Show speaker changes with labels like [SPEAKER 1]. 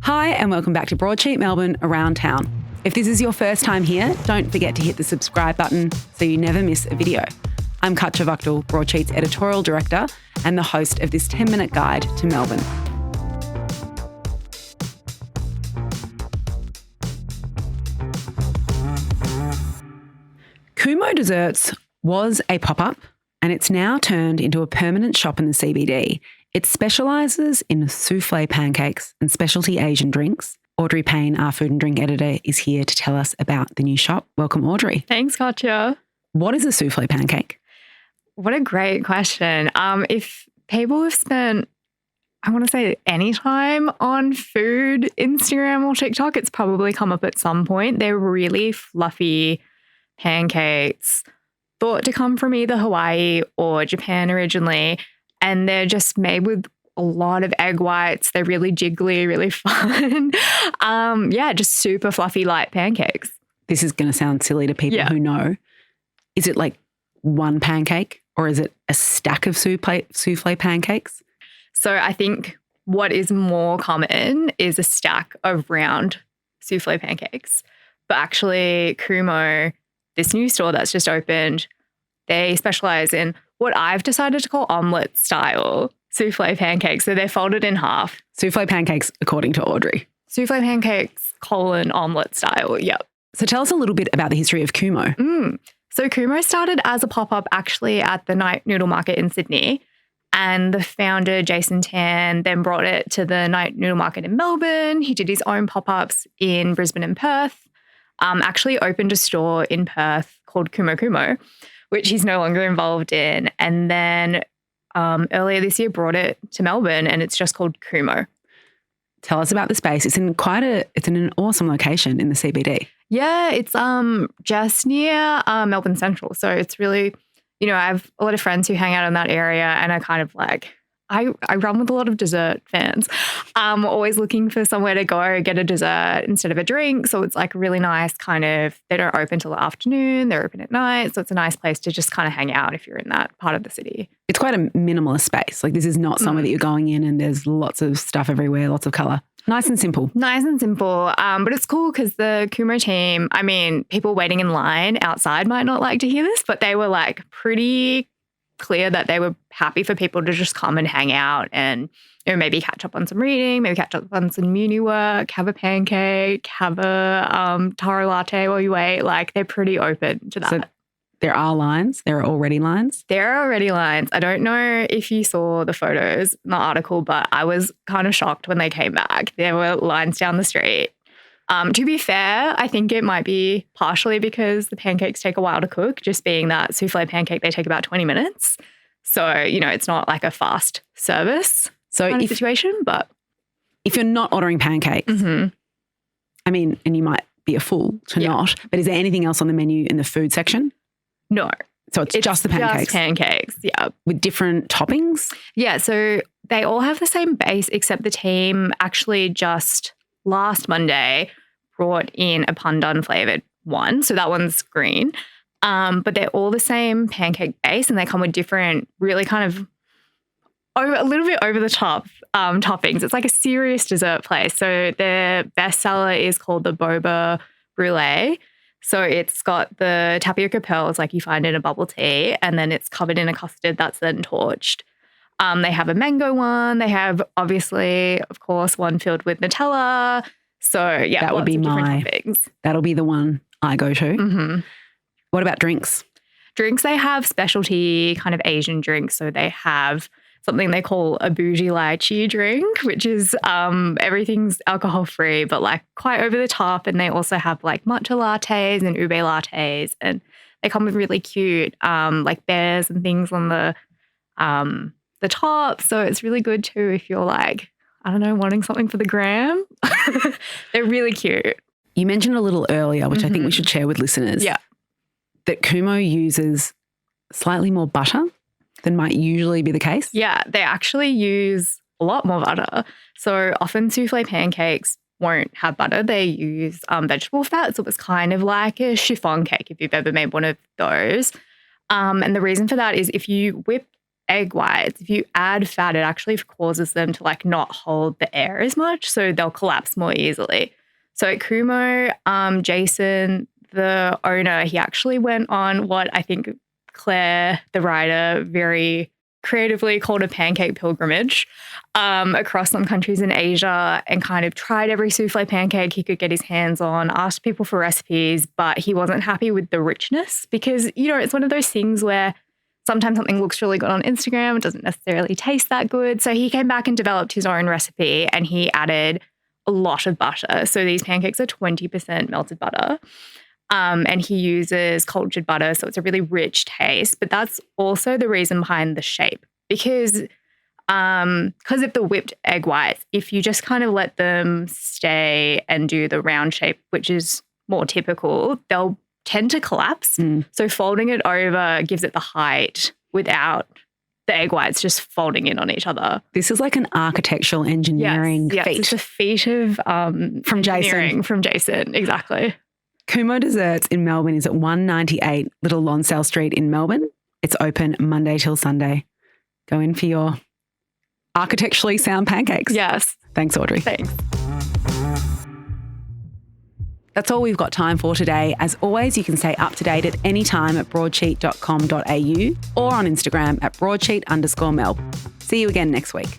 [SPEAKER 1] Hi and welcome back to Broadsheet Melbourne Around Town. If this is your first time here, don't forget to hit the subscribe button so you never miss a video. I'm Katja Vakhtl, Broadsheet's editorial director and the host of this 10-minute guide to Melbourne. Kumo Desserts was a pop-up and it's now turned into a permanent shop in the CBD. It specialises in soufflé pancakes and specialty Asian drinks. Audrey Payne, our food and drink editor, is here to tell us about the new shop. Welcome, Audrey.
[SPEAKER 2] Thanks, Katja.
[SPEAKER 1] What is a soufflé pancake?
[SPEAKER 2] What a great question. If people have spent, I want to say, any time on food, Instagram or TikTok, it's probably come up at some point. They're really fluffy pancakes, thought to come from either Hawaii or Japan originally. And they're just made with a lot of egg whites. They're really jiggly, really fun. Just super fluffy, light pancakes.
[SPEAKER 1] This is going to sound silly to people who know. Is it like one pancake or is it a stack of soufflé pancakes?
[SPEAKER 2] So I think what is more common is a stack of round soufflé pancakes. But actually, Kumo, this new store that's just opened, they specialize in what I've decided to call omelette style soufflé pancakes. So they're folded in half.
[SPEAKER 1] Soufflé pancakes, according to Audrey.
[SPEAKER 2] Soufflé pancakes, omelette style. Yep.
[SPEAKER 1] So tell us a little bit about the history of Kumo.
[SPEAKER 2] So Kumo started as a pop-up actually at the Night Noodle Market in Sydney. And the founder, Jason Tan, then brought it to the Night Noodle Market in Melbourne. He did his own pop-ups in Brisbane and Perth. Actually opened a store in Perth called Kumo, which he's no longer involved in. And then earlier this year brought it to Melbourne and it's just called Kumo.
[SPEAKER 1] Tell us about the space. It's in an awesome location in the CBD.
[SPEAKER 2] Yeah, it's just near Melbourne Central. So it's really, I have a lot of friends who hang out in that area and I kind of I run with a lot of dessert fans. Always looking for somewhere to go get a dessert instead of a drink. So it's like really nice they don't open till the afternoon. They're open at night. So it's a nice place to just kind of hang out if you're in that part of the city.
[SPEAKER 1] It's quite a minimalist space. Like this is not somewhere that you're going in and there's lots of stuff everywhere, lots of colour. Nice and simple.
[SPEAKER 2] Nice and simple. But it's cool because the Kumo team, people waiting in line outside might not like to hear this, but they were pretty clear that they were happy for people to just come and hang out and maybe catch up on some reading, maybe catch up on some uni work, have a pancake, have a taro latte while you wait. They're pretty open to that.
[SPEAKER 1] So there are lines. There are already lines.
[SPEAKER 2] There are already lines. I don't know if you saw the photos in the article, but I was kind of shocked when they came back. There were lines down the street. To be fair, I think it might be partially because the pancakes take a while to cook, just being that soufflé pancake, they take about 20 minutes. So, it's not like a fast service kind of situation. But
[SPEAKER 1] if you're not ordering pancakes, and you might be a fool to not, but is there anything else on the menu in the food section?
[SPEAKER 2] No.
[SPEAKER 1] So it's just the pancakes?
[SPEAKER 2] Just pancakes, yeah.
[SPEAKER 1] With different toppings?
[SPEAKER 2] Yeah, so they all have the same base except the team actually just last Monday brought in a pandan flavoured one. So that one's green. But they're all the same pancake base and they come with different really kind of a little bit over the top toppings. It's like a serious dessert place. So their bestseller is called the boba brulee. So it's got the tapioca pearls like you find in a bubble tea and then it's covered in a custard that's then torched. They have a mango one. They have obviously, of course, one filled with Nutella. So yeah,
[SPEAKER 1] that would be that'll be the one I go to.
[SPEAKER 2] Mm-hmm.
[SPEAKER 1] What about drinks?
[SPEAKER 2] Drinks, they have specialty kind of Asian drinks. So they have something they call a bougie lychee drink, which is everything's alcohol free, but quite over the top. And they also have matcha lattes and ube lattes, and they come with really cute bears and things on the top. So it's really good too if you're wanting something for the gram. They're really cute.
[SPEAKER 1] You mentioned a little earlier, which I think we should share with listeners.
[SPEAKER 2] Yeah.
[SPEAKER 1] That Kumo uses slightly more butter than might usually be the case.
[SPEAKER 2] Yeah, they actually use a lot more butter. So often soufflé pancakes won't have butter. They use vegetable fat. So it's kind of like a chiffon cake if you've ever made one of those. And the reason for that is if you whip egg whites, if you add fat, it actually causes them to like not hold the air as much, so they'll collapse more easily. So at Kumo, Jason, the owner, he actually went on what I think Claire, the writer, very creatively called a pancake pilgrimage across some countries in Asia, and kind of tried every souffle pancake he could get his hands on, asked people for recipes, but he wasn't happy with the richness because, you know, it's one of those things where sometimes something looks really good on Instagram, it doesn't necessarily taste that good. So he came back and developed his own recipe, and he added a lot of butter. So these pancakes are 20% melted butter. And he uses cultured butter, so it's a really rich taste. But that's also the reason behind the shape, because of the whipped egg whites, if you just kind of let them stay and do the round shape, which is more typical, they'll tend to collapse. So folding it over gives it the height without the egg whites just folding in on each other.
[SPEAKER 1] This is like an architectural engineering feat.
[SPEAKER 2] It's a feat of
[SPEAKER 1] from Jason.
[SPEAKER 2] From Jason, exactly.
[SPEAKER 1] Kumo Desserts in Melbourne is at 198 Little Lonsdale Street in Melbourne. It's open Monday till Sunday. Go in for your architecturally sound pancakes.
[SPEAKER 2] Yes.
[SPEAKER 1] Thanks, Audrey.
[SPEAKER 2] Thanks.
[SPEAKER 1] That's all we've got time for today. As always, you can stay up to date at any time at broadsheet.com.au or on Instagram at broadsheet_Melb. See you again next week.